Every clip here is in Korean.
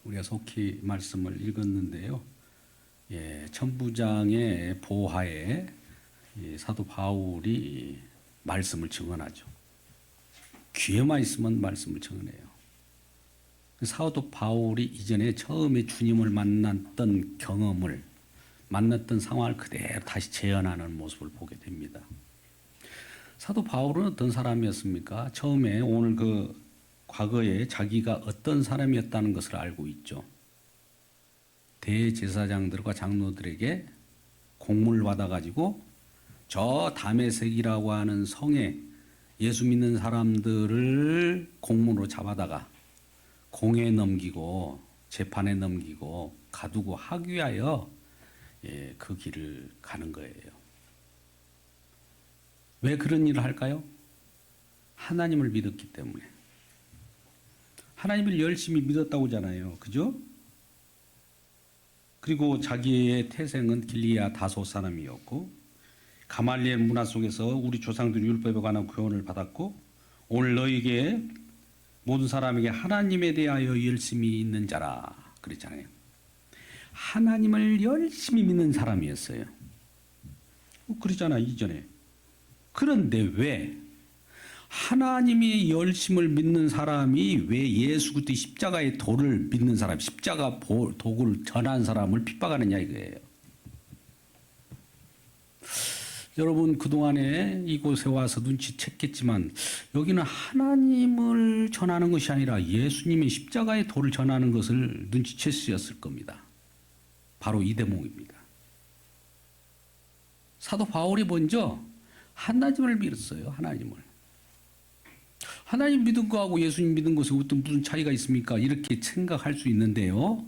우리가 속히 말씀을 읽었는데요. 예, 천부장의 보하에 사도 바울이 말씀을 증언하죠. 귀에만 있으면 말씀을 증언해요. 사도 바울이 이전에 처음에 주님을 만났던 경험을, 만났던 상황을 그대로 다시 재현하는 모습을 보게 됩니다. 사도 바울은 어떤 사람이었습니까? 처음에 오늘 과거에 자기가 어떤 사람이었다는 것을 알고 있죠. 대제사장들과 장로들에게 공문을 받아가지고 저 다메섹이라고 하는 성에 예수 믿는 사람들을 공문으로 잡아다가 공에 넘기고 재판에 넘기고 가두고 하기 위하여 그 길을 가는 거예요. 왜 그런 일을 할까요? 하나님을 믿었기 때문에. 하나님을 열심히 믿었다고 하잖아요. 그죠? 그리고 자기의 태생은 길리아 다소 사람이었고 가말리엘 문화 속에서 우리 조상들이 율법에 관한 교훈을 받았고 오늘 너에게 모든 사람에게 하나님에 대하여 열심히 있는 자라 그랬잖아요. 하나님을 열심히 믿는 사람이었어요. 그러잖아 이전에. 그런데 왜 하나님이 열심을 믿는 사람이 왜 예수 그리스도의 십자가의 도를 믿는 사람, 십자가 도를 전한 사람을 핍박하느냐 이거예요. 여러분 그동안에 이곳에 와서 눈치챘겠지만 여기는 하나님을 전하는 것이 아니라 예수님의 십자가의 도를 전하는 것을 눈치챘었을 겁니다. 바로 이 대목입니다. 사도 바울이 먼저 하나님을 믿었어요. 하나님 믿은 거하고 예수님 믿은 것에 무슨 차이가 있습니까? 이렇게 생각할 수 있는데요.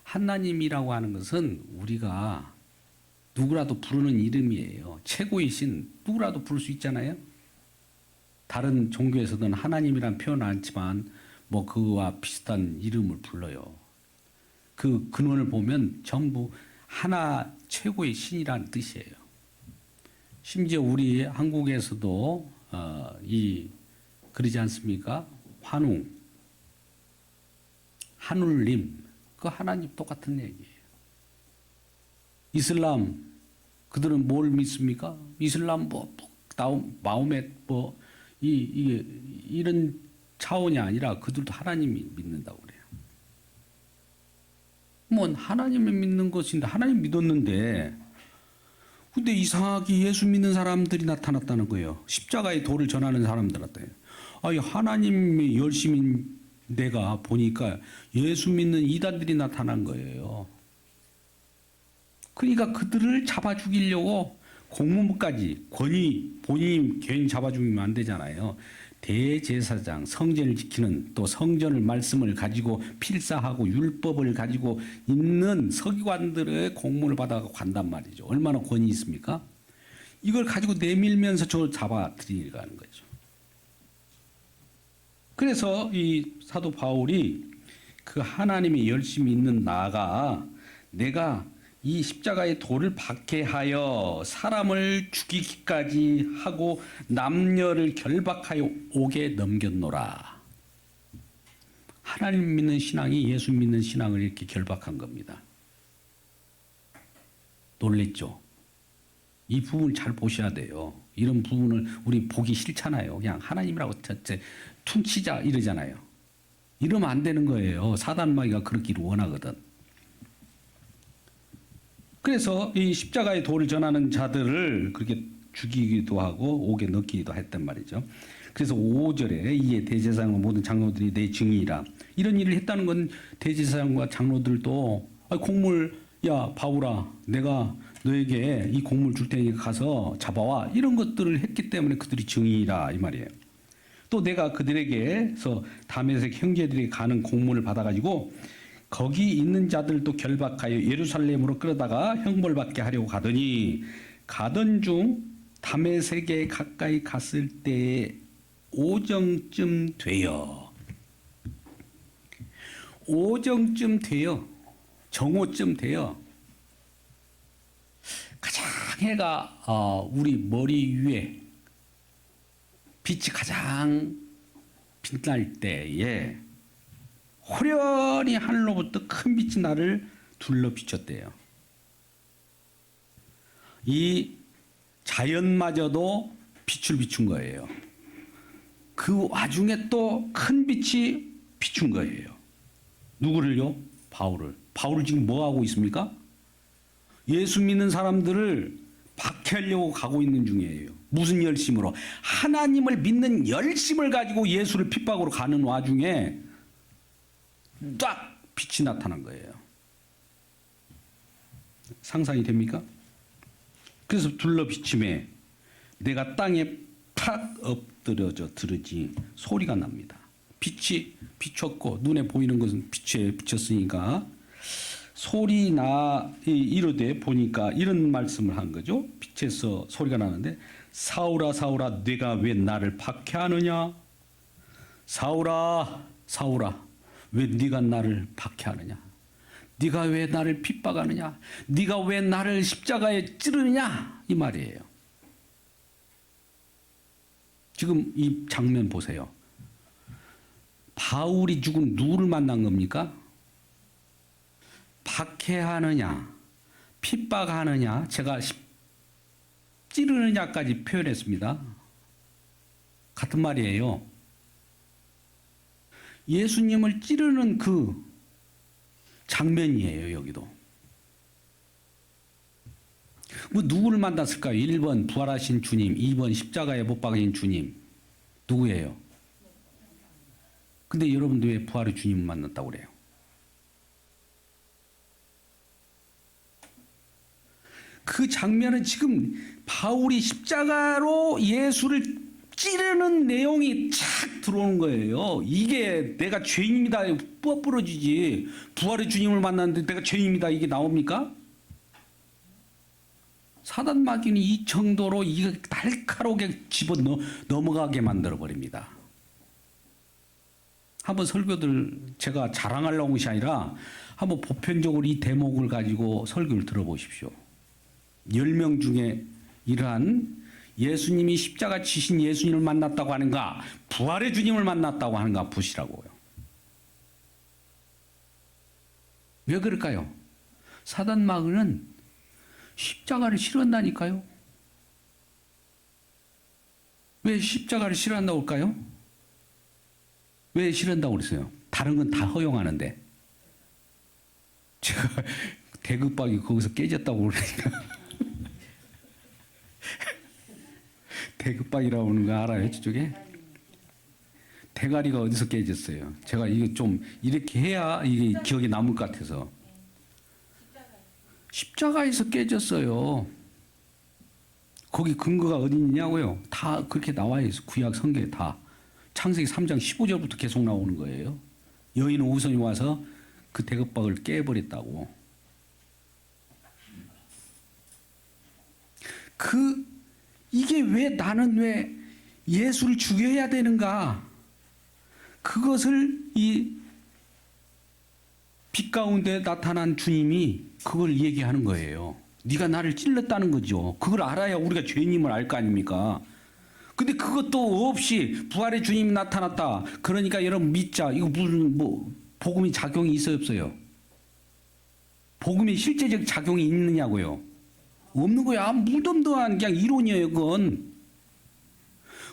하나님이라고 하는 것은 우리가 누구라도 부르는 이름이에요. 최고의 신 누구라도 부를 수 있잖아요. 다른 종교에서는 하나님이란 표현은 않지만 그와 비슷한 이름을 불러요. 그 근원을 보면 전부 하나 최고의 신이라는 뜻이에요. 심지어 우리 한국에서도 그러지 않습니까? 환웅, 하눌림, 그 하나님 똑같은 얘기예요. 이슬람, 그들은 뭘 믿습니까? 이슬람 마호멧 이런 차원이 아니라 그들도 하나님이 믿는다고 그래요. 하나님을 믿는 것인데 하나님 믿었는데 근데 이상하게 예수 믿는 사람들이 나타났다는 거예요. 십자가의 도를 전하는 사람들 나타나요. 하나님이 열심히 내가 보니까 예수 믿는 이단들이 나타난 거예요. 그러니까 그들을 잡아 죽이려고 공문까지 본인이 괜히 잡아 죽이면 안 되잖아요. 대제사장, 성전을 지키는 또 성전을 말씀을 가지고 필사하고 율법을 가지고 있는 서기관들의 공문을 받아서 간단 말이죠. 얼마나 권위 있습니까? 이걸 가지고 내밀면서 저를 잡아들이려는 거죠. 그래서 이 사도 바울이 그 하나님이 열심히 있는 나가 내가 이 십자가의 도를 박해하여 사람을 죽이기까지 하고 남녀를 결박하여 옥에 넘겼노라. 하나님 믿는 신앙이 예수 믿는 신앙을 이렇게 결박한 겁니다. 놀랬죠? 이 부분을 잘 보셔야 돼요. 이런 부분을 우리 보기 싫잖아요. 그냥 하나님이라고 퉁치자 이러잖아요. 이러면 안 되는 거예요. 사단마귀가 그렇기를 원하거든. 그래서 이 십자가의 도를 전하는 자들을 그렇게 죽이기도 하고 옥에 넣기도 했단 말이죠. 그래서 5절에 이에 대제사장과 모든 장로들이 내 증인이라. 이런 일을 했다는 건 대제사장과 장로들도 야 바울아 내가 너에게 이 공물 줄 테니까 가서 잡아와 이런 것들을 했기 때문에 그들이 증인이라 이 말이에요. 또 내가 그들에게서 다메섹 형제들이 가는 공문을 받아가지고 거기 있는 자들도 결박하여 예루살렘으로 끌어다가 형벌받게 하려고 가던 중 다메섹에 가까이 갔을 때에 오정쯤 돼요. 정오쯤 돼요. 가장 해가 우리 머리 위에 빛이 가장 빛날 때에 호련히 하늘로부터 큰 빛이 나를 둘러 비쳤대요. 이 자연마저도 빛을 비춘 거예요. 그 와중에 또 큰 빛이 비춘 거예요. 누구를요? 바울을. 바울을 지금 뭐 하고 있습니까? 예수 믿는 사람들을 박해하려고 가고 있는 중이에요. 무슨 열심으로? 하나님을 믿는 열심을 가지고 예수를 핍박으로 가는 와중에 딱 빛이 나타난 거예요. 상상이 됩니까? 그래서 둘러 비침에 내가 땅에 팍 엎드려져 들으지 소리가 납니다. 빛이 비췄고 눈에 보이는 것은 빛에 비쳤으니까 소리나 이르되 보니까 이런 말씀을 한 거죠. 빛에서 소리가 나는데 사울아 사울아 네가 왜 나를 박해하느냐? 사울아 사울아 왜 네가 나를 박해하느냐? 네가 왜 나를 핍박하느냐? 네가 왜 나를 십자가에 찌르느냐? 이 말이에요. 지금 이 장면 보세요. 바울이 죽은 누구를 만난 겁니까? 박해하느냐, 핍박하느냐, 제가 찌르느냐까지 표현했습니다. 같은 말이에요. 예수님을 찌르는 그 장면이에요, 여기도. 뭐 누구를 만났을까요? 1번 부활하신 주님, 2번 십자가에 못 박힌 주님. 누구예요? 근데 여러분들 왜 부활의 주님을 만났다고 그래요? 그 장면은 지금 바울이 십자가로 예수를 찌르는 내용이 착 들어오는 거예요. 이게 내가 죄인입니다. 부러지지. 부활의 주님을 만났는데 내가 죄인입니다. 이게 나옵니까? 사단 마귀는 이 정도로 이거 날카롭게 집어 넘어가게 만들어 버립니다. 한번 설교들 제가 자랑하려고 한 것이 아니라 한번 보편적으로 이 대목을 가지고 설교를 들어보십시오. 10명 중에 이러한 예수님이 십자가 지신 예수님을 만났다고 하는가, 부활의 주님을 만났다고 하는가 보시라고요. 왜 그럴까요? 사단 마귀는 십자가를 싫어한다니까요. 왜 십자가를 싫어한다고 할까요? 왜 싫어한다고 그랬어요? 다른 건 다 허용하는데. 제가 대극박이 거기서 깨졌다고 그러니까. 대극박이라고 하는 거 알아요? 저쪽에? 대가리가 어디서 깨졌어요? 제가 이게 좀 이렇게 해야 이게 기억에 남을 것 같아서. 십자가에서 깨졌어요. 거기 근거가 어디 있냐고요? 다 그렇게 나와 있어요. 구약 성경에 다. 창세기 3장 15절부터 계속 나오는 거예요. 여인은 우선이 와서 그 대급박을 깨버렸다고. 이게 왜 나는 왜 예수를 죽여야 되는가? 그것을 이 빛 가운데 나타난 주님이 그걸 얘기하는 거예요. 네가 나를 찔렀다는 거죠. 그걸 알아야 우리가 죄인임을 알 거 아닙니까? 근데 그것도 없이 부활의 주님이 나타났다. 그러니까 여러분 믿자. 이거 무슨 복음이 작용이 있어요, 없어요? 복음의 실제적 작용이 있느냐고요? 없는 거야. 무덤덤한 그냥 이론이에요, 그건.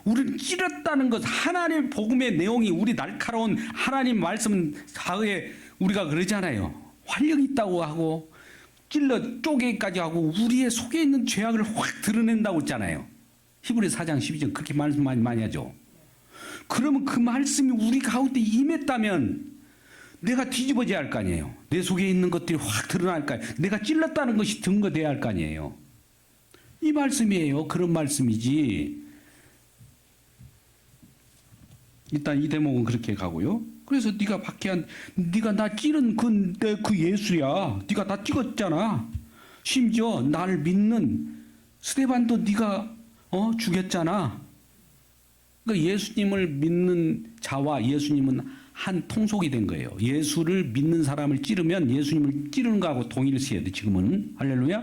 우리를 찌렸다는 것, 하나님의 복음의 내용이 우리 날카로운 하나님 말씀 사회에 우리가 그러잖아요. 활력 있다고 하고 찔러 쪼개기까지 하고 우리의 속에 있는 죄악을 확 드러낸다고 했잖아요. 히브리서 4장 12절 그렇게 말씀 많이 하죠. 그러면 그 말씀이 우리 가운데 임했다면 내가 뒤집어져야 할 거 아니에요. 내 속에 있는 것들이 확 드러날 거 아니에요. 내가 찔렀다는 것이 증거돼야 할 거 아니에요. 이 말씀이에요. 그런 말씀이지. 일단 이 대목은 그렇게 가고요. 그래서 네가 박해한, 네가 나 찌른 그 예수야. 네가 다 찍었잖아. 심지어 나를 믿는 스데반도 네가 죽였잖아. 그러니까 예수님을 믿는 자와 예수님은 한 통속이 된 거예요. 예수를 믿는 사람을 찌르면 예수님을 찌르는 거하고 동일시해야 돼. 지금은 할렐루야.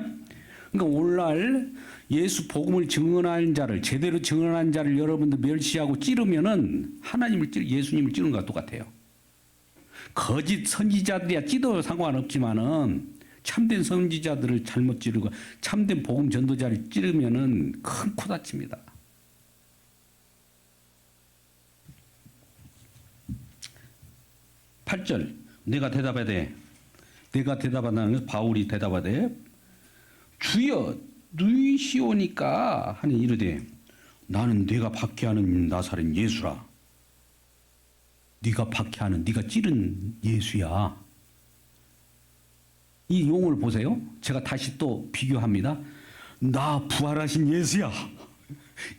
그러니까 오늘날 예수 복음을 증언하는 자를 제대로 증언하는 자를 여러분들 멸시하고 찌르면은 하나님을 예수님을 찌르는 것과 똑같아요. 거짓 선지자들이야 찌도 상관없지만은 참된 선지자들을 잘못 찌르고 참된 복음 전도자를 찌르면은 큰 코 다칩니다. 팔절 내가 대답하되 내가 대답하는 것은 바울이 대답하되 주여 누이시오니까 하니 이르되 나는 네가 박해하는 나사렛 예수라. 네가 박해하는 네가 찌른 예수야. 이 용어를 보세요. 제가 다시 또 비교합니다. 나 부활하신 예수야.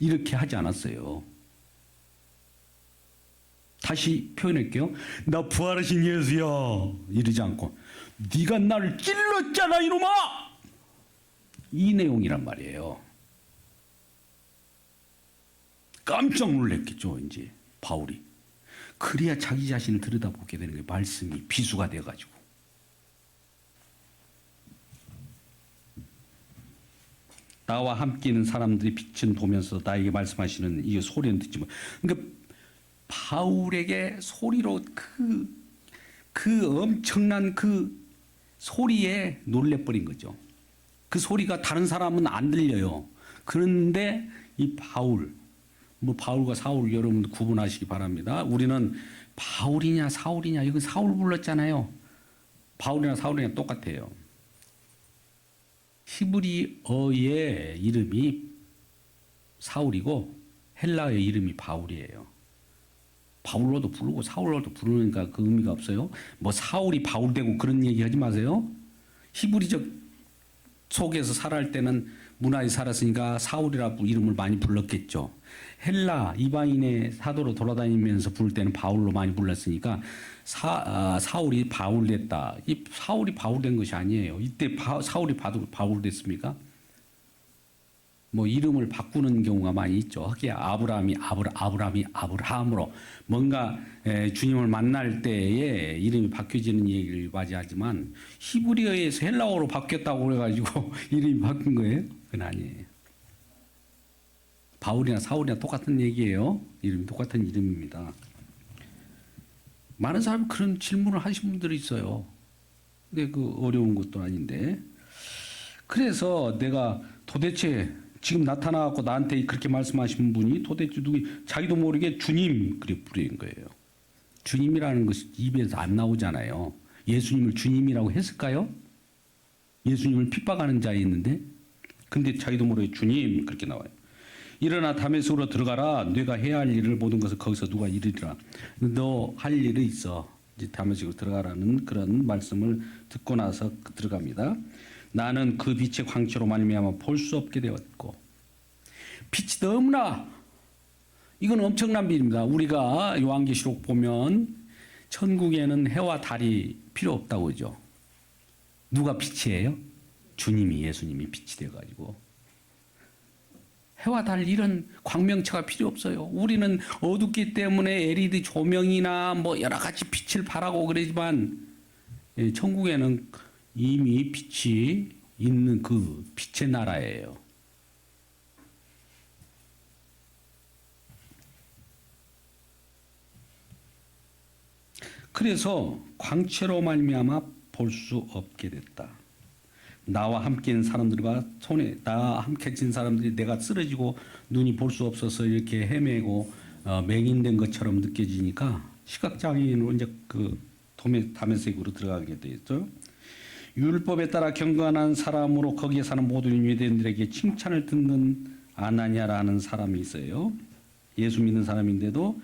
이렇게 하지 않았어요. 다시 표현할게요. 나 부활하신 예수야. 이러지 않고 네가 나를 찔렀잖아 이놈아. 이 내용이란 말이에요. 깜짝 놀랐겠죠 이제 바울이. 그래야 자기 자신을 들여다보게 되는 거예요. 말씀이 비수가 돼가지고. 나와 함께 있는 사람들이 빛은 보면서 나에게 말씀하시는 이 소리는 듣지만, 그러니까 바울에게 소리로 그 엄청난 그 소리에 놀래버린 거죠. 그 소리가 다른 사람은 안 들려요. 그런데 이 바울, 뭐 바울과 사울 여러분 구분하시기 바랍니다. 우리는 바울이냐 사울이냐, 이건 사울 불렀잖아요. 바울이나 사울이냐 똑같아요. 히브리어의 이름이 사울이고 헬라어의 이름이 바울이에요. 바울로도 부르고 사울로도 부르니까 그 의미가 없어요. 뭐 사울이 바울 되고 그런 얘기 하지 마세요. 히브리적 속에서 살아갈 때는 문화에 살았으니까 사울이라고 이름을 많이 불렀겠죠. 헬라 이방인의 사도로 돌아다니면서 부를 때는 바울로 많이 불렀으니까 사울이 바울 됐다. 이 사울이 바울 된 것이 아니에요. 이때 사울이 바울 됐습니까? 뭐 이름을 바꾸는 경우가 많이 있죠. 하기야 아브라함이 아브라함으로 뭔가 주님을 만날 때에 이름이 바뀌어지는 얘기를 맞이하지만 히브리어에서 헬라어로 바뀌었다고 그래가지고 이름이 바뀐 거예요? 그건 아니에요. 바울이나 사울이나 똑같은 얘기예요. 이름이 똑같은 이름입니다. 많은 사람이 그런 질문을 하신 분들이 있어요. 근데 그 어려운 것도 아닌데. 그래서 내가 도대체 지금 나타나갖고 나한테 그렇게 말씀하신 분이 도대체 자기도 모르게 주님 그래 부르는 거예요. 주님이라는 것이 입에서 안 나오잖아요. 예수님을 주님이라고 했을까요? 예수님을 핍박하는 자였는데, 근데 자기도 모르게 주님 그렇게 나와요. 일어나 다메섹으로 들어가라. 네가 해야 할 일을 모든 것을 거기서 누가 이르리라. 너 할 일이 있어. 이제 다메섹으로 들어가라는 그런 말씀을 듣고 나서 들어갑니다. 나는 그 빛의 광채로 말미암아 볼 수 없게 되었고, 빛이 너무나, 이건 엄청난 빛입니다. 우리가 요한계시록 보면 천국에는 해와 달이 필요 없다고 그러죠. 누가 빛이에요? 주님이, 예수님이 빛이 되어가지고 해와 달 이런 광명체가 필요 없어요. 우리는 어둡기 때문에 LED 조명이나 뭐 여러 가지 빛을 발하고 그러지만 천국에는 이미 빛이 있는 그 빛의 나라예요. 그래서 광채로 말미암아 볼 수 없게 됐다. 나와 함께 있는 사람들과 나와 함께 진 사람들이 내가 쓰러지고 눈이 볼 수 없어서 이렇게 헤매고 맹인된 것처럼 느껴지니까 시각장애인으로 이제 그 다메섹으로 들어가게 되었죠. 율법에 따라 경건한 사람으로 거기에 사는 모든 유대인들에게 칭찬을 듣는 아나니아라는 사람이 있어요. 예수 믿는 사람인데도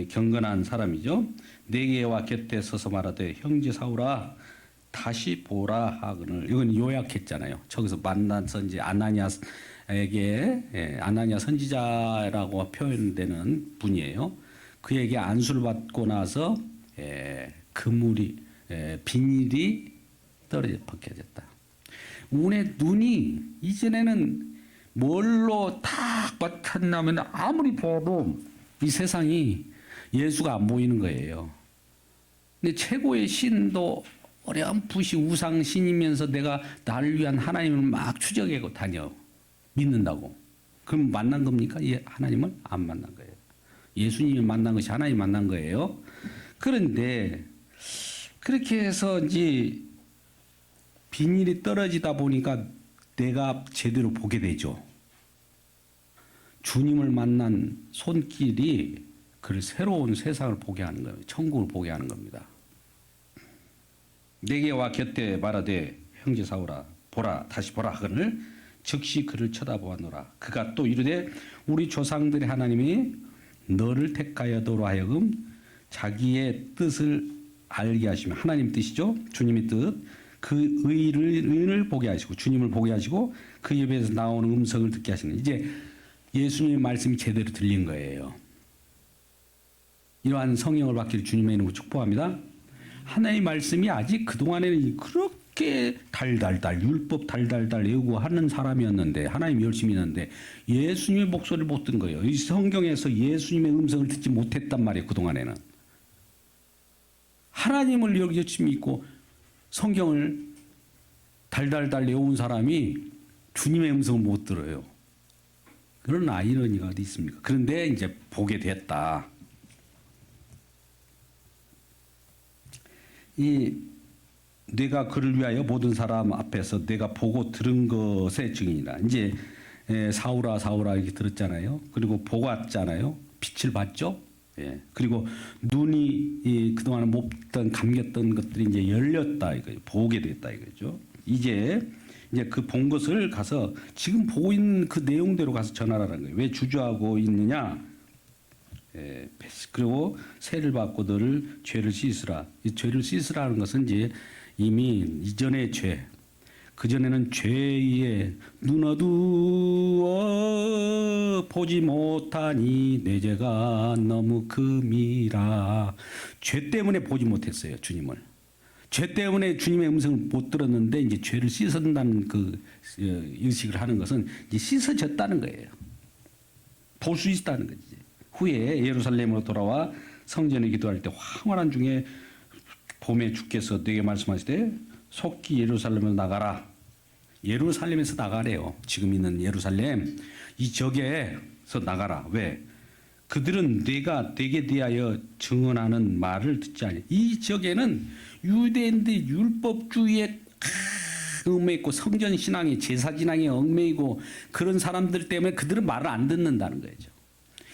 경건한 사람이죠. 내게와 곁에 서서 말하되 형제 사울아 다시 보라 하거늘. 이건 요약했잖아요. 저기서 만난 선지 아나니아에게 아나니아 선지자라고 표현되는 분이에요. 그에게 안수를 받고 나서 그물이 비닐이 떨어져 벗겨졌다. 눈이 이전에는 뭘로 탁 받쳤냐면 아무리 봐도 이 세상이 예수가 안 보이는 거예요. 근데 최고의 신도 어렴풋이 우상신이면서 내가 나를 위한 하나님을 막 추적하고 다녀. 믿는다고. 그럼 만난 겁니까? 하나님을 안 만난 거예요. 예수님을 만난 것이 하나님 만난 거예요. 그런데 그렇게 해서 이제 비닐이 떨어지다 보니까 내가 제대로 보게 되죠. 주님을 만난 손길이 그를 새로운 세상을 보게 하는 거예요. 천국을 보게 하는 겁니다. 내게 와 곁에 말하되 형제 사울아 보라 다시 보라 하거늘 즉시 그를 쳐다보았노라. 그가 또 이르되 우리 조상들의 하나님이 너를 택하여도로 하여금 자기의 뜻을 알게 하시며 하나님 뜻이죠. 주님의 뜻. 그 의를 보게 하시고 주님을 보게 하시고 그 입에서 나오는 음성을 듣게 하시는 이제 예수님의 말씀이 제대로 들린 거예요. 이러한 성령을 받기를 주님의 이름으로 축복합니다. 하나님의 말씀이 아직 그동안에는 그렇게 달달달 율법 달달달 외우고 하는 사람이었는데 하나님 열심히 했는데 예수님의 목소리를 못 듣는 거예요. 이 성경에서 예수님의 음성을 듣지 못했단 말이에요. 그동안에는. 하나님을 열심히 믿고 성경을 달달달 외운 사람이 주님의 음성을 못 들어요. 그런 아이러니가 어디 있습니까? 그런데 이제 보게 됐다. 이 내가 그를 위하여 모든 사람 앞에서 내가 보고 들은 것의 증인이라. 이제 사울아 사울아 이렇게 들었잖아요. 그리고 보았잖아요. 빛을 봤죠. 예. 그리고 눈이 그동안 못 봤던 감겼던 것들이 이제 열렸다 이거죠. 보게 됐다 이거죠. 이제 그 본 것을 가서 지금 보고 있는 그 내용대로 가서 전하라는 거예요. 왜 주저하고 있느냐? 예. 그리고 세를 받고 너를 죄를 씻으라. 이 죄를 씻으라는 것은 이제 이미 이전의 죄, 그 전에는 죄에 눈 어두워 보지 못하니 내 죄가 너무 금이라. 죄 때문에 보지 못했어요, 주님을. 죄 때문에 주님의 음성을 못 들었는데 이제 죄를 씻었다는 그 의식을 하는 것은 이제 씻어졌다는 거예요. 볼 수 있다는 거지. 후에 예루살렘으로 돌아와 성전에 기도할 때 황홀한 중에 봄에 주께서 내게 말씀하시되 속히 예루살렘으로 나가라. 예루살렘에서 나가래요. 지금 있는 예루살렘 이 적에서 나가라. 왜? 그들은 내가 내게 대하여 증언하는 말을 듣지 않니. 이 적에는 유대인들이 율법주의에 얽매이고 성전 신앙에 제사 진앙에 얽매이고 그런 사람들 때문에 그들은 말을 안 듣는다는 거죠.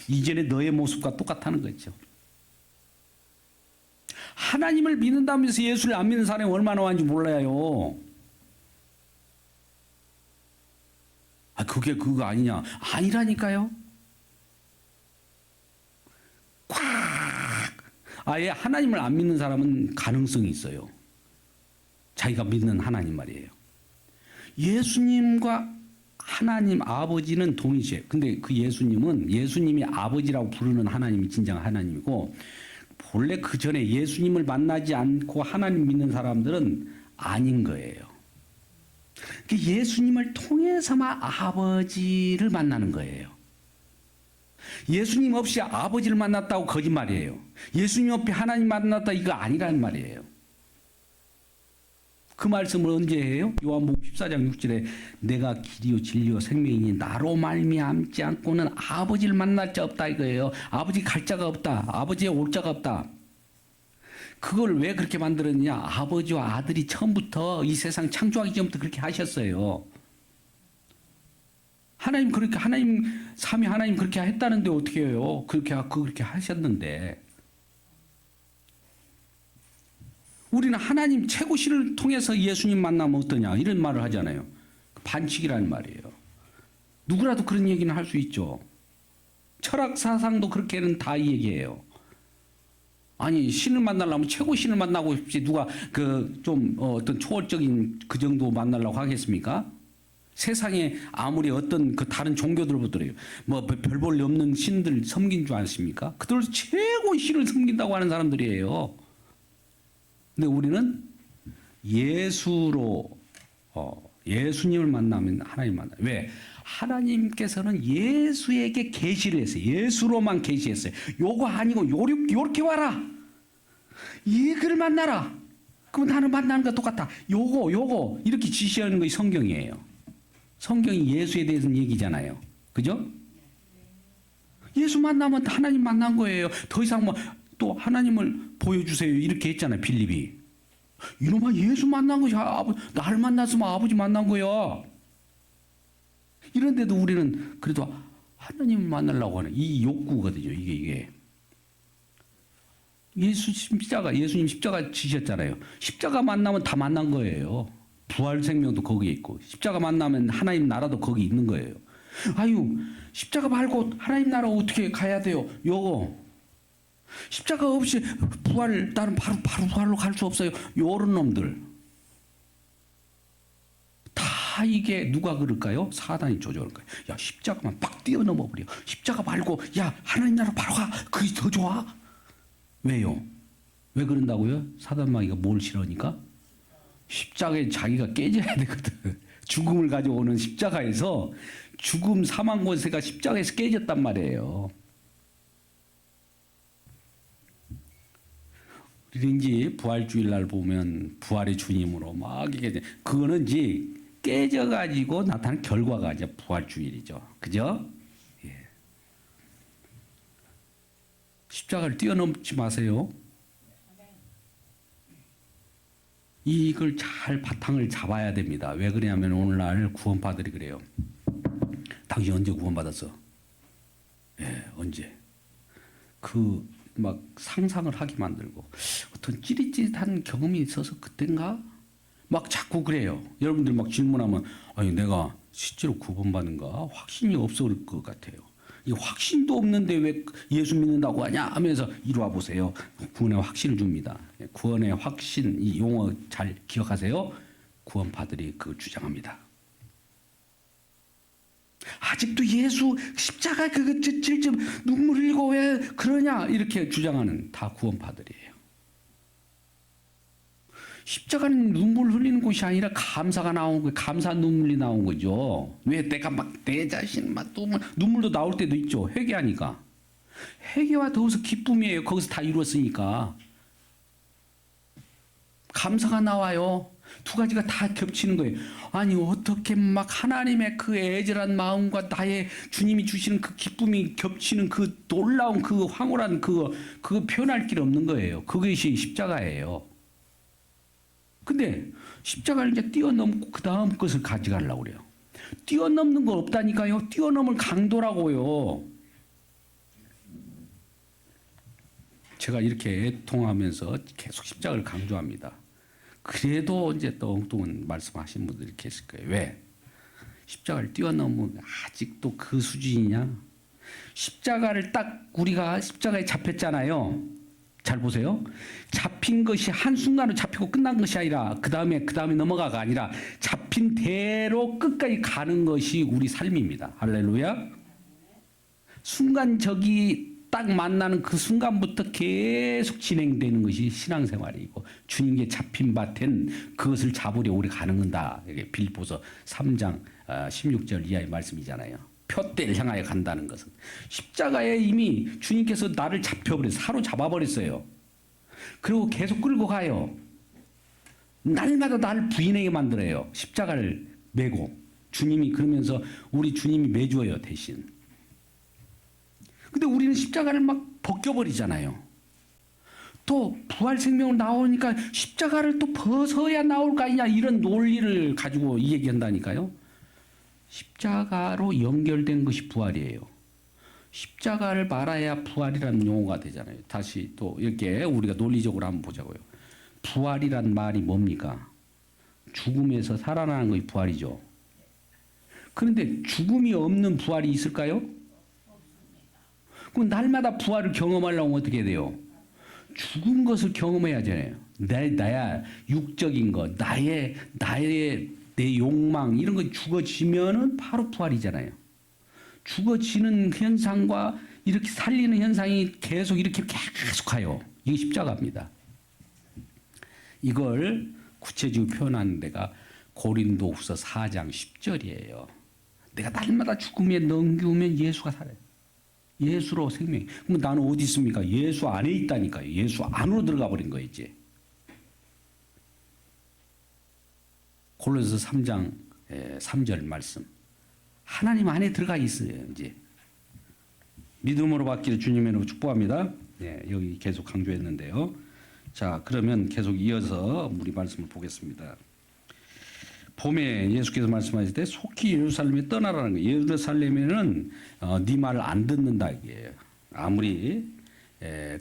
이전에 너의 모습과 똑같다는 거죠. 하나님을 믿는다면서 예수를 안 믿는 사람이 얼마나 많은지 몰라요. 아, 그게 그거 아니냐? 아니라니까요. 콱! 아예 하나님을 안 믿는 사람은 가능성이 있어요. 자기가 믿는 하나님 말이에요. 예수님과 하나님 아버지는 동일시해요. 근데 그 예수님이 아버지라고 부르는 하나님이 진정 하나님이고 본래 그 전에 예수님을 만나지 않고 하나님 믿는 사람들은 아닌 거예요. 예수님을 통해서만 아버지를 만나는 거예요. 예수님 없이 아버지를 만났다고 거짓말이에요. 예수님 없이 하나님 만났다 이거 아니라는 말이에요. 그 말씀을 언제 해요? 요한복음 14장 6절에 내가 길이요 진리요 생명이니 나로 말미암지 않고는 아버지를 만날 자 없다 이거예요. 아버지 갈 자가 없다. 아버지의 올 자가 없다. 그걸 왜 그렇게 만들었냐? 아버지와 아들이 처음부터 이 세상 창조하기 전부터 그렇게 하셨어요. 하나님 그렇게 삼위 하나님 그렇게 했다는데 어떻게 해요? 그렇게 하셨는데 우리는 하나님 최고신을 통해서 예수님 만나면 어떠냐 이런 말을 하잖아요. 반칙이라는 말이에요. 누구라도 그런 얘기는 할 수 있죠. 철학 사상도 그렇게는 다 얘기해요. 아니 신을 만나려면 최고신을 만나고 싶지 누가 어떤 초월적인 그 정도 만나려고 하겠습니까? 세상에 아무리 어떤 그 다른 종교들보더래요. 뭐 별 볼 일 없는 신들 섬긴 줄 아십니까? 그들 최고의 신을 섬긴다고 하는 사람들이에요. 근데 우리는 예수님을 만나면 하나님 만나. 왜? 하나님께서는 예수에게 계시를 했어요. 예수로만 계시했어요. 요거 아니고 요렇게 와라. 이걸 만나라. 그럼 나는 만나는 거 똑같다. 요거 이렇게 지시하는 것이 성경이에요. 성경이 예수에 대해서는 얘기잖아요. 그죠? 예수 만나면 하나님 만난 거예요. 더 이상 또 하나님을 보여주세요. 이렇게 했잖아요. 빌립이. 이놈아 예수 만난 것이 나를 만났으면 아버지 만난 거야. 이런데도 우리는 그래도 하나님을 만나려고 하는 이 욕구거든요. 이게. 예수님 십자가 지셨잖아요. 십자가 만나면 다 만난 거예요. 부활 생명도 거기에 있고 십자가 만나면 하나님 나라도 거기 있는 거예요. 아유 십자가 말고 하나님 나라 어떻게 가야 돼요? 요거 십자가 없이 부활 나는 바로 부활로 갈 수 없어요. 요런 놈들 다 이게 누가 그럴까요? 사단이 조절할 거예요. 야 십자가만 빡 뛰어넘어 버려. 십자가 말고 야 하나님 나라 바로 가. 그게 더 좋아. 왜요? 왜 그런다고요? 사단마귀가 뭘 싫어하니까? 십자가에 자기가 깨져야 되거든. 죽음을 가져오는 십자가에서 죽음 사망 권세가 십자가에서 깨졌단 말이에요. 우리는 이제 부활주일 날 보면 부활의 주님으로 막 이게 그거는 이제 깨져가지고 나타난 결과가 이제 부활주일이죠. 그죠? 예. 십자가를 뛰어넘지 마세요. 이걸 잘 바탕을 잡아야 됩니다. 왜 그러냐면 오늘날 구원파들이 그래요. 당신 언제 구원받았어? 예, 언제? 막 상상을 하게 만들고 어떤 찌릿찌릿한 경험이 있어서 그땐가? 막 자꾸 그래요. 여러분들 막 질문하면 아니 내가 실제로 구원받는가? 확신이 없을 것 같아요. 이 확신도 없는데 왜 예수 믿는다고 하냐 하면서 이리 와 보세요. 구원의 확신을 줍니다. 구원의 확신 이 용어 잘 기억하세요. 구원파들이 그 주장합니다. 아직도 예수 십자가 그거 찔끔 눈물 흘리고 왜 그러냐 이렇게 주장하는 다 구원파들이에요. 십자가는 눈물 흘리는 곳이 아니라 감사가 나온 거예요. 감사 눈물이 나온 거죠. 왜 내가 막 내 자신 막 눈물도 나올 때도 있죠. 회개하니까. 회개와 더불어서 기쁨이에요. 거기서 다 이루었으니까. 감사가 나와요. 두 가지가 다 겹치는 거예요. 아니 어떻게 막 하나님의 그 애절한 마음과 나의 주님이 주시는 그 기쁨이 겹치는 그 놀라운 그 황홀한 그거 표현할 길 없는 거예요. 그것이 십자가예요. 근데 십자가를 이제 뛰어넘고 그 다음 것을 가져가려고 그래요. 뛰어넘는 건 없다니까요. 뛰어넘을 강도라고요. 제가 이렇게 애통하면서 계속 십자가를 강조합니다. 그래도 이제 또 엉뚱한 말씀하시는 분들이 계실 거예요. 왜? 십자가를 뛰어넘으면 아직도 그 수준이냐? 십자가를 딱 우리가 십자가에 잡혔잖아요. 잘 보세요. 잡힌 것이 한순간으로 잡히고 끝난 것이 아니라 그 다음에 넘어가가 아니라 잡힌 대로 끝까지 가는 것이 우리 삶입니다. 할렐루야. 순간적이 딱 만나는 그 순간부터 계속 진행되는 것이 신앙생활이고 주님께 잡힌 밭엔 그것을 잡으려 우리 가는 건다. 이게 빌립보서 3장 16절 이하의 말씀이잖아요. 표대를 향하여 간다는 것은 십자가에 이미 주님께서 나를 사로잡아버렸어요. 그리고 계속 끌고 가요. 날마다 나를 부인하게 만들어요. 십자가를 메고 주님이 그러면서 우리 주님이 메줘요 대신. 근데 우리는 십자가를 막 벗겨버리잖아요. 또 부활 생명으로 나오니까 십자가를 또 벗어야 나올 거 아니냐 이런 논리를 가지고 이 얘기한다니까요. 십자가로 연결된 것이 부활이에요. 십자가를 말아야 부활이라는 용어가 되잖아요. 다시 또 이렇게 우리가 논리적으로 한번 보자고요. 부활이란 말이 뭡니까? 죽음에서 살아나는 것이 부활이죠. 그런데 죽음이 없는 부활이 있을까요? 그럼 날마다 부활을 경험하려면 어떻게 돼요? 죽은 것을 경험해야 되잖아요. 나야 육적인 것, 내 욕망 이런 거 죽어지면은 바로 부활이잖아요. 죽어지는 현상과 이렇게 살리는 현상이 계속 가요. 이게 십자가입니다. 이걸 구체적으로 표현하는 데가 고린도후서 4장 10절이에요. 내가 날마다 죽음에 넘기우면 예수가 살아요. 예수로 생명. 그럼 나는 어디 있습니까? 예수 안에 있다니까요. 예수 안으로 들어가 버린 거예요, 이제. 골로새서 3장 3절 말씀. 하나님 안에 들어가 있어요, 이제. 믿음으로 받기를 주님의 이름으로 축복합니다. 네, 여기 계속 강조했는데요. 자, 그러면 계속 이어서 우리 말씀을 보겠습니다. 봄에 예수께서 말씀하실 때 속히 예루살렘에 떠나라는 거예요. 예루살렘에는 네 말을 안 듣는다 이게요. 아무리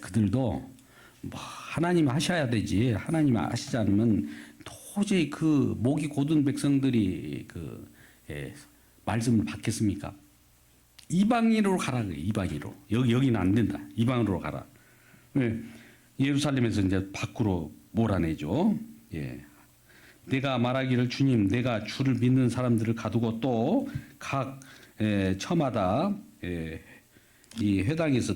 그들도 뭐 하나님 하셔야 되지, 하나님 하시지 않으면 도저히 그 목이 곧은 백성들이 그 말씀을 받겠습니까? 이방인으로 가라 그래요. 이방인으로. 여기는 안 된다. 이방으로 가라. 왜? 예루살렘에서 이제 밖으로 몰아내죠. 예. 내가 말하기를 주님, 내가 주를 믿는 사람들을 가두고 또 각 처마다 이 회당에서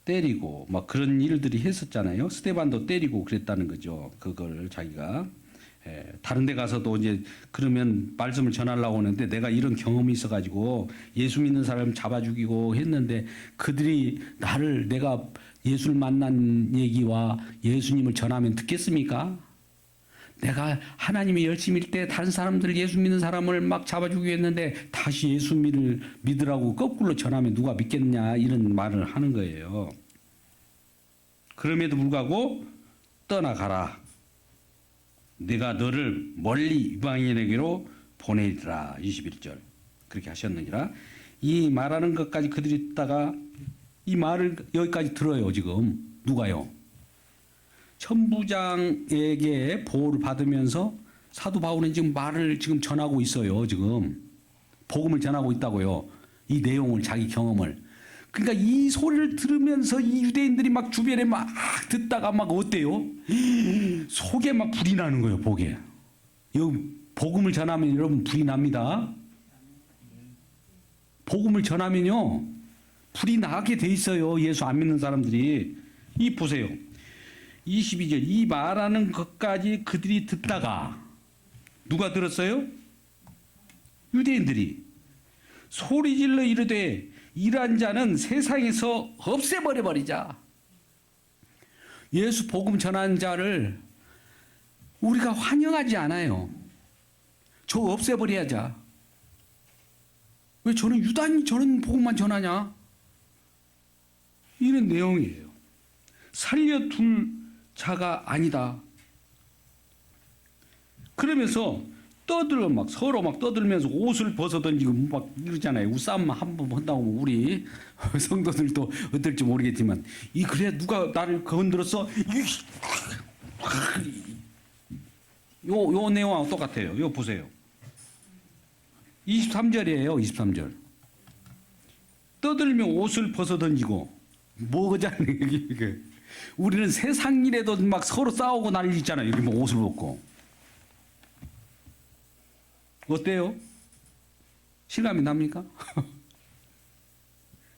때리고 막 그런 일들이 했었잖아요. 스데반도 때리고 그랬다는 거죠. 그걸 자기가 다른 데 가서도 이제 그러면 말씀을 전하려고 하는데 내가 이런 경험이 있어가지고 예수 믿는 사람 잡아 죽이고 했는데 그들이 나를 내가 예수를 만난 얘기와 예수님을 전하면 듣겠습니까? 내가 하나님이 열심일 때 다른 사람들 예수 믿는 사람을 막 잡아 죽이고 했는데 다시 예수 믿으라고 거꾸로 전하면 누가 믿겠냐 이런 말을 하는 거예요. 그럼에도 불구하고 떠나가라. 내가 너를 멀리 이방인에게로 보내리라. 21절 그렇게 하셨느니라. 이 말하는 것까지 그들이 듣다가 이 말을 여기까지 들어요. 지금 누가요? 천부장에게 보호를 받으면서 사도 바울은 지금 말을 지금 전하고 있어요. 지금 복음을 전하고 있다고요. 이 내용을 자기 경험을. 그러니까 이 소리를 들으면서 이 유대인들이 막 주변에 막 듣다가 막 어때요? 속에 막 불이 나는 거예요. 복에. 여기 복음을 전하면 여러분 불이 납니다. 복음을 전하면요 불이 나게 돼 있어요. 예수 안 믿는 사람들이. 이 보세요. 22절 이 말하는 것까지 그들이 듣다가 누가 들었어요? 유대인들이 소리질러 이르되 이러한 자는 세상에서 없애버려 버리자. 예수 복음 전하는 자를 우리가 환영하지 않아요. 저 없애버려야자. 왜 저는 유단이 저런 복음만 전하냐? 이런 내용이에요. 살려둘 자가 아니다. 그러면서 떠들어 막 서로 막 떠들면서 옷을 벗어 던지고 막 이러잖아요. 우싸움 한번 한다고 우리 성도들도 어떨지 모르겠지만 이 그래 누가 나를 건드렸어? 요 내용하고 똑같아요. 요 보세요. 23절이에요. 23절. 떠들며 옷을 벗어 던지고 뭐잖아요. 우리는 세상 일에도 막 서로 싸우고 난리 있잖아요. 여기 뭐 옷을 벗고. 어때요? 실감이 납니까?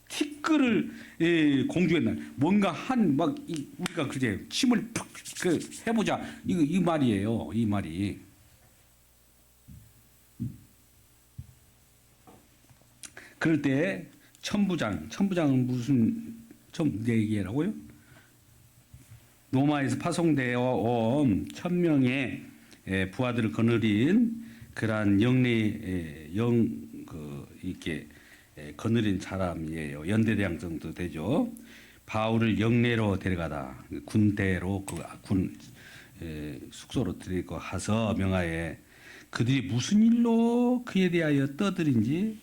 티끌을 공주의 날 뭔가 한 막 우리가 그제 침을 팍 해보자 이 말이에요. 이 말이 그럴 때 천부장은 무슨 얘기라고요? 로마에서 파송되어 온 1000명의 부하들을 거느린 그러한 이렇게 거느린 사람이에요. 연대대장 정도 되죠. 바울을 영내로 데려가다 군대로 군 숙소로 데리고 가서 명하에 그들이 무슨 일로 그에 대하여 떠들인지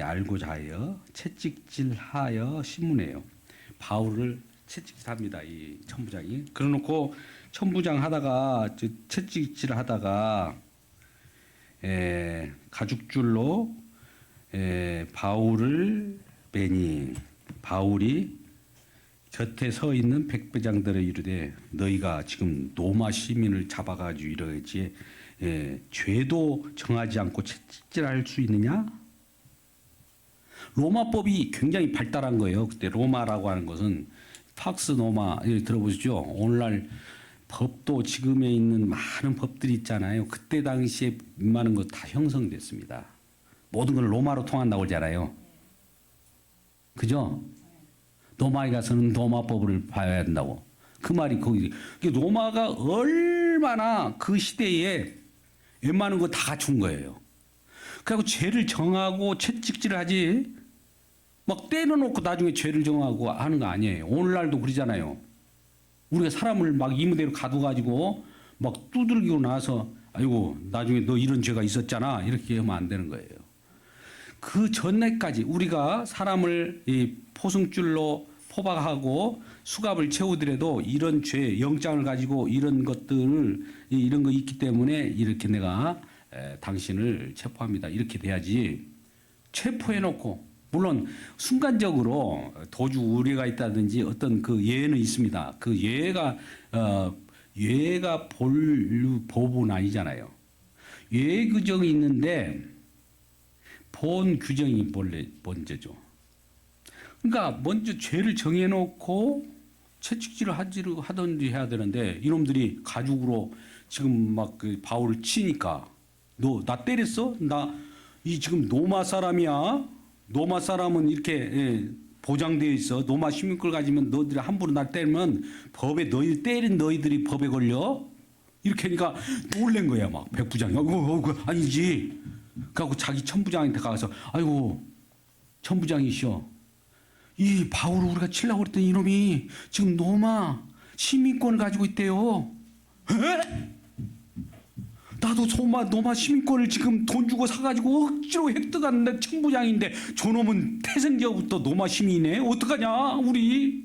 알고자 하여 채찍질하여 신문해요. 바울을 채찍질합니다. 이 천부장이. 그래놓고 천부장 하다가 채찍질 하다가 가죽줄로 바울을 매니 바울이 곁에 서 있는 백부장들을 이르되 너희가 지금 로마 시민을 잡아가지고 이러지 죄도 정하지 않고 채찍질할 수 있느냐? 로마법이 굉장히 발달한 거예요. 그때 로마라고 하는 것은 팍스 로마 들어보시죠. 오늘날 법도 지금에 있는 많은 법들이 있잖아요. 그때 당시에 많은 것 다 형성됐습니다. 모든 걸 로마로 통한다고 그러잖아요. 그죠? 로마에 가서는 로마법을 봐야 한다고. 그 말이 거기. 로마가 얼마나 그 시대에 웬만한 거 다 갖춘 거예요. 그리고 죄를 정하고 채찍질을 하지 막 때려놓고 나중에 죄를 정하고 하는 거 아니에요. 오늘날도 그러잖아요. 우리가 사람을 막 이무대로 가둬가지고 막 두들기고 나서 아이고 나중에 너 이런 죄가 있었잖아 이렇게 하면 안 되는 거예요. 그 전에까지 우리가 사람을 이 포승줄로 포박하고 수갑을 채우더라도 이런 죄 영장을 가지고 이런 것들을 이런 거 있기 때문에 이렇게 내가 당신을 체포합니다 이렇게 돼야지. 체포해놓고 물론 순간적으로 도주 우려가 있다든지 어떤 그 예외는 있습니다. 그 예외가 법은 아니잖아요. 예외 규정이 있는데 본 규정이 본래 먼저죠. 그러니까 먼저 죄를 정해놓고 채찍질을 하든지 해야 되는데 이놈들이 가죽으로 지금 막 그 바울을 치니까 너 나 때렸어? 나 이 지금 노마 사람이야. 노마 사람은 이렇게 보장되어 있어. 노마 시민권 가지면 너희들이 함부로 날 때리면 법에 너희 때린 너희들이 법에 걸려. 이렇게 하니까 놀란 거야 막 백부장이. 아니지. 그래갖고 자기 천부장한테 가서 아이고 천부장이시여. 이 바울을 우리가 치려고 그랬던 이놈이 지금 노마 시민권을 가지고 있대요. 에? 나도 노마 시민권을 지금 돈 주고 사가지고 억지로 획득한 천부장인데 저놈은 태생적부터 노마 시민이네. 어떡하냐 우리.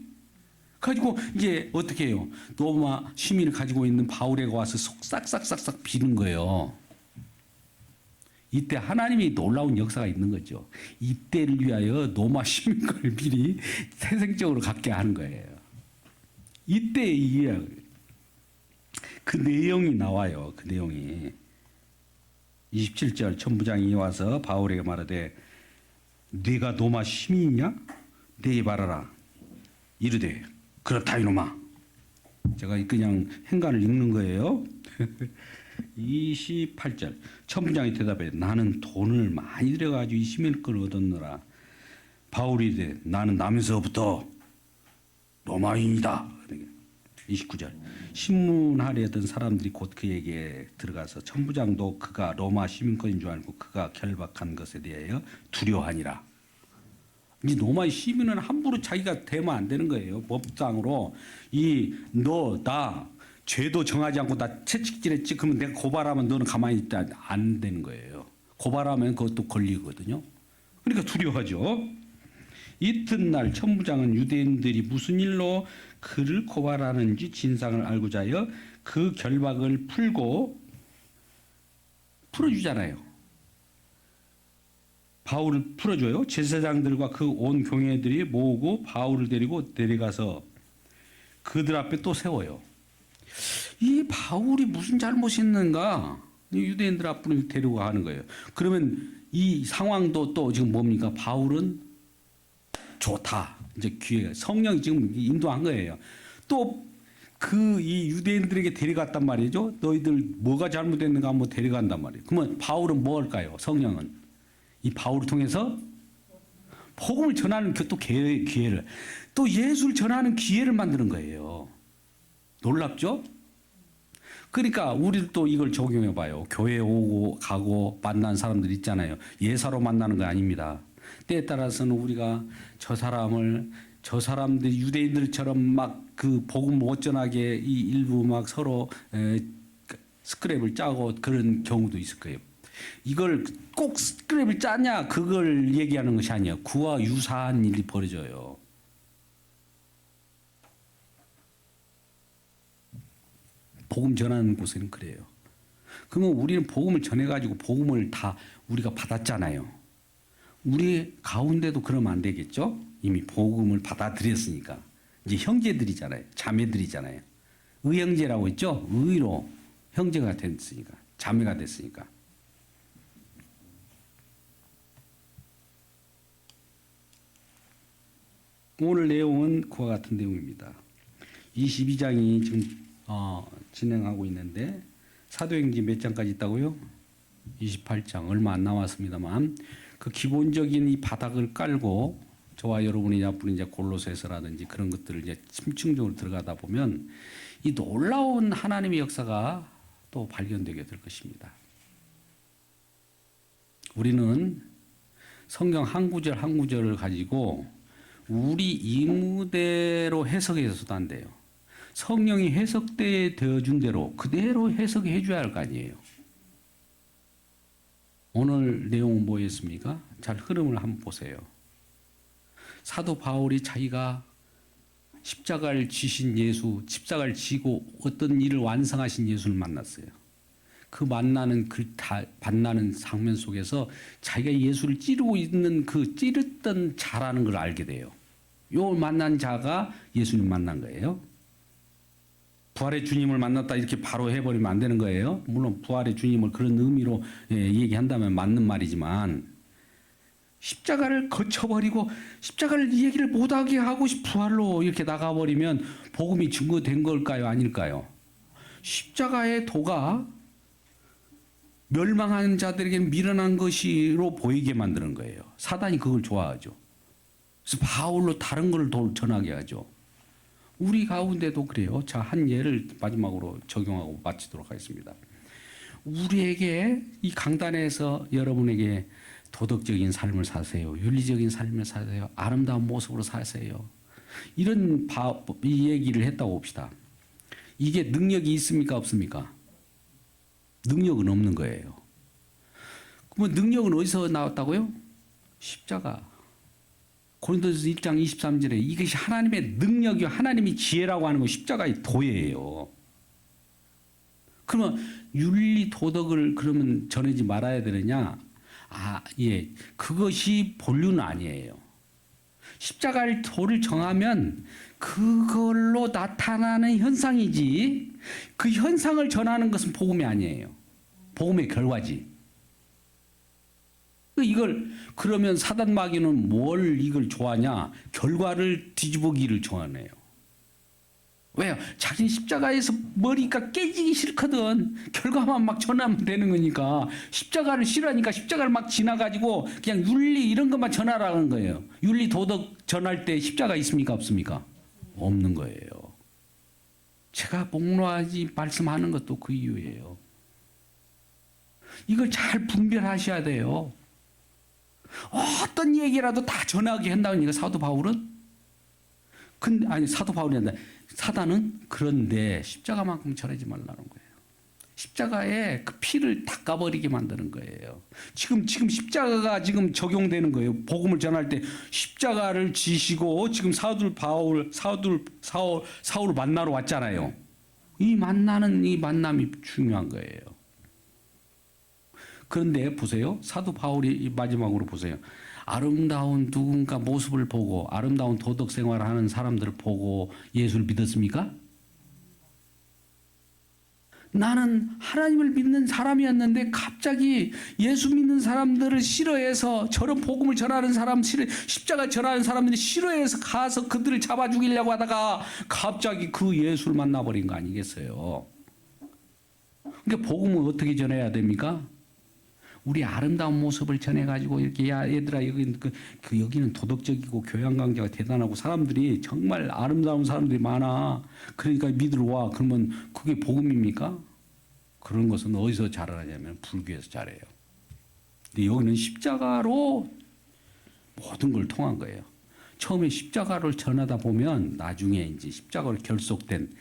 가지고 이제 어떻게 해요. 노마 시민을 가지고 있는 바울에게 와서 속 싹싹싹싹 비는 거예요. 이때 하나님이 놀라운 역사가 있는 거죠. 이때를 위하여 노마 시민권을 미리 태생적으로 갖게 하는 거예요. 이때 그 내용이 나와요. 그 내용이 27절 천부장이 와서 바울에게 말하되 네가 노마 시민이냐? 내게 말하라. 이르되 그렇다 이놈아. 제가 그냥 행간을 읽는 거예요. 28절 천부장이 대답해 나는 돈을 많이 들여가지고 이 시민권을 얻었노라. 바울이 이르되 나는 나면서부터 로마인이다. 29절 신문하려던 사람들이 곧 그에게 들어가서 천부장도 그가 로마 시민권인 줄 알고 그가 결박한 것에 대하여 두려워하니라. 이 로마의 시민은 함부로 자기가 되면 안 되는 거예요. 법상으로 나 죄도 정하지 않고 나 채찍질했지. 그러면 내가 고발하면 너는 가만히 있다 안 되는 거예요. 고발하면 그것도 걸리거든요. 그러니까 두려워하죠. 이튿날 천부장은 유대인들이 무슨 일로 그를 고발하는지 진상을 알고자 하여 그 결박을 풀어주잖아요. 바울을 풀어줘요. 제사장들과 그 온 경회들이 모으고 바울을 데리고 데려가서 그들 앞에 또 세워요. 이 바울이 무슨 잘못이 있는가? 유대인들 앞으로 데리고 가는 거예요. 그러면 이 상황도 또 지금 뭡니까? 바울은 좋다. 이제 기회 성령이 지금 인도한 거예요. 또 이 유대인들에게 데려갔단 말이죠. 너희들 뭐가 잘못됐는가 한번 데려간단 말이에요. 그러면 바울은 뭐 할까요? 성령은 이 바울을 통해서 복음을 전하는 또 기회를 또 예수를 전하는 기회를 만드는 거예요. 놀랍죠? 그러니까 우리도 또 이걸 적용해 봐요. 교회 오고 가고 만난 사람들 있잖아요. 예사로 만나는 거 아닙니다. 때에 따라서는 우리가 저 사람들 유대인들처럼 막 그 복음 못 전하게 이 일부 막 서로 스크랩을 짜고 그런 경우도 있을 거예요. 이걸 꼭 스크랩을 짜냐 그걸 얘기하는 것이 아니에요. 그와 유사한 일이 벌어져요. 복음 전하는 곳에는 그래요. 그러면 우리는 복음을 전해가지고 복음을 다 우리가 받았잖아요. 우리 가운데도 그러면 안 되겠죠? 이미 복음을 받아들였으니까. 이제 형제들이잖아요. 자매들이잖아요. 의형제라고 했죠? 의로 형제가 됐으니까. 자매가 됐으니까. 오늘 내용은 그와 같은 내용입니다. 22장이 지금 진행하고 있는데 사도행전 몇 장까지 있다고요? 28장 얼마 안 남았습니다만 그 기본적인 이 바닥을 깔고 저와 여러분이 앞으로 이제 골로새서라든지 그런 것들을 이제 심층적으로 들어가다 보면 이 놀라운 하나님의 역사가 또 발견되게 될 것입니다. 우리는 성경 한 구절 한 구절을 가지고 우리 임무대로 해석해서도 안 돼요. 성령이 해석되어 준 대로 그대로 해석해 줘야 할 거 아니에요. 오늘 내용은 뭐였습니까? 잘 흐름을 한번 보세요. 사도 바울이 자기가 십자가를 지신 예수, 십자가를 지고 어떤 일을 완성하신 예수를 만났어요. 그 만나는 만나는 장면 속에서 자기가 예수를 찌르고 있는 그 찌르던 자라는 걸 알게 돼요. 요 만난 자가 예수님 만난 거예요. 부활의 주님을 만났다 이렇게 바로 해버리면 안 되는 거예요. 물론 부활의 주님을 그런 의미로 얘기한다면 맞는 말이지만 십자가를 거쳐버리고 십자가를 이 얘기를 못하게 하고 부활로 이렇게 나가버리면 복음이 증거된 걸까요? 아닐까요? 십자가의 도가 멸망하는 자들에게 미련한 것으로 보이게 만드는 거예요. 사단이 그걸 좋아하죠. 그래서 바울로 다른 걸 전하게 하죠. 우리 가운데도 그래요. 자, 한 예를 마지막으로 적용하고 마치도록 하겠습니다. 우리에게 이 강단에서 여러분에게 도덕적인 삶을 사세요. 윤리적인 삶을 사세요. 아름다운 모습으로 사세요. 이런 이 얘기를 했다고 봅시다. 이게 능력이 있습니까? 없습니까? 능력은 없는 거예요. 그러면 능력은 어디서 나왔다고요? 십자가. 고린도서 1장 23절에 이것이 하나님의 능력이요 하나님의 지혜라고 하는 건 십자가의 도예요. 그러면 윤리 도덕을 그러면 전하지 말아야 되느냐? 예. 그것이 본류는 아니에요. 십자가의 도를 정하면 그걸로 나타나는 현상이지 그 현상을 전하는 것은 복음이 아니에요. 복음의 결과지. 이걸 그러면 사단 마귀는 뭘 이걸 좋아하냐? 결과를 뒤집어기를 좋아하네요. 왜요? 자기 십자가에서 머리가 깨지기 싫거든. 결과만 막 전하면 되는 거니까. 십자가를 싫어하니까 십자가를 막 지나가지고 그냥 윤리 이런 것만 전하라는 거예요. 윤리 도덕 전할 때 십자가 있습니까? 없습니까? 없는 거예요. 제가 목로하지 말씀하는 것도 그 이유예요. 이걸 잘 분별하셔야 돼요. 어떤 얘기라도 다 전하게 한다니까 사도 바울은? 아니 사도 바울이 아니라 사단은 그런데 십자가만큼 전하지 말라는 거예요. 십자가에 그 피를 닦아버리게 만드는 거예요. 지금 십자가가 지금 적용되는 거예요. 복음을 전할 때 십자가를 지시고 지금 사울을 만나러 왔잖아요. 이 만남이 중요한 거예요. 그런데 보세요. 사도 바울이 마지막으로 보세요. 아름다운 누군가 모습을 보고 아름다운 도덕 생활을 하는 사람들을 보고 예수를 믿었습니까? 나는 하나님을 믿는 사람이었는데 갑자기 예수 믿는 사람들을 싫어해서 저런 복음을 전하는 십자가 전하는 사람들이 싫어해서 가서 그들을 잡아 죽이려고 하다가 갑자기 그 예수를 만나버린 거 아니겠어요? 그러니까 복음을 어떻게 전해야 됩니까? 우리 아름다운 모습을 전해가지고 이렇게 야 얘들아 여기는 도덕적이고 교양 강자가 대단하고 사람들이 정말 아름다운 사람들이 많아. 그러니까 믿으러 와. 그러면 그게 복음입니까? 그런 것은 어디서 자라냐면 불교에서 자라요. 근데 여기는 십자가로 모든 걸 통한 거예요. 처음에 십자가를 전하다 보면 나중에 이제 십자가로 결속된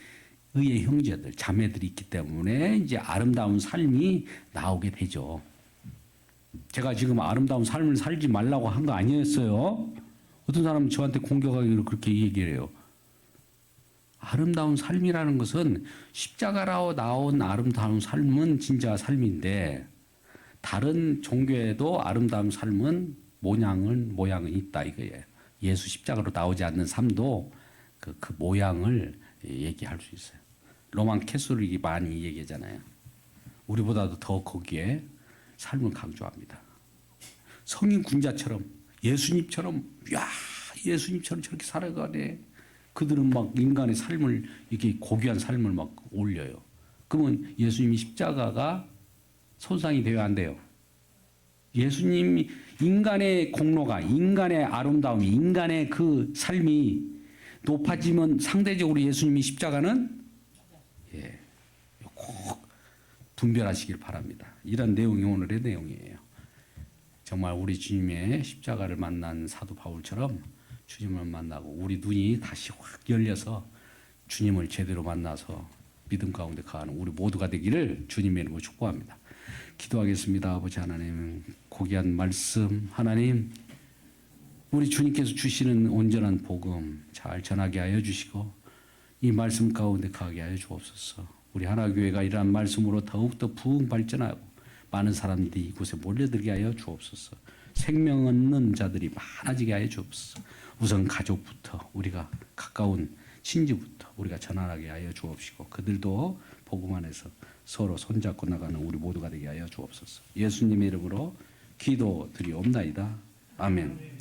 의의 형제들, 자매들이 있기 때문에 이제 아름다운 삶이 나오게 되죠. 제가 지금 아름다운 삶을 살지 말라고 한 거 아니었어요. 어떤 사람은 저한테 공격하기로 그렇게 얘기를 해요. 아름다운 삶이라는 것은 십자가로 나온 아름다운 삶은 진짜 삶인데 다른 종교에도 아름다운 삶은 모양은 있다 이거예요. 예수 십자가로 나오지 않는 삶도 그 모양을 얘기할 수 있어요. 로만 캐톨릭이 많이 얘기하잖아요. 우리보다도 더 거기에 삶을 강조합니다. 성인 군자처럼 예수님처럼 저렇게 살아가네. 그들은 막 인간의 삶을 이렇게 고귀한 삶을 막 올려요. 그러면 예수님이 십자가가 손상이 돼야 안 돼요. 예수님이 인간의 공로가 인간의 아름다움이 인간의 그 삶이 높아지면 상대적으로 예수님이 십자가는 꼭 분별하시길 바랍니다. 이런 내용이 오늘의 내용이에요. 정말 우리 주님의 십자가를 만난 사도 바울처럼 주님을 만나고 우리 눈이 다시 확 열려서 주님을 제대로 만나서 믿음 가운데 가는 우리 모두가 되기를 주님의 이름으로 축복합니다. 기도하겠습니다. 아버지 하나님, 고귀한 말씀 하나님, 우리 주님께서 주시는 온전한 복음 잘 전하게 하여 주시고 이 말씀 가운데 가게 하여 주옵소서. 우리 하나교회가 이러한 말씀으로 더욱더 부흥 발전하고 많은 사람들이 이곳에 몰려들게 하여 주옵소서. 생명 얻는 자들이 많아지게 하여 주옵소서. 우선 가족부터 우리가 가까운 친지부터 우리가 전환하게 하여 주옵시고 그들도 복음 안에서 서로 손잡고 나가는 우리 모두가 되게 하여 주옵소서. 예수님의 이름으로 기도드리옵나이다. 아멘.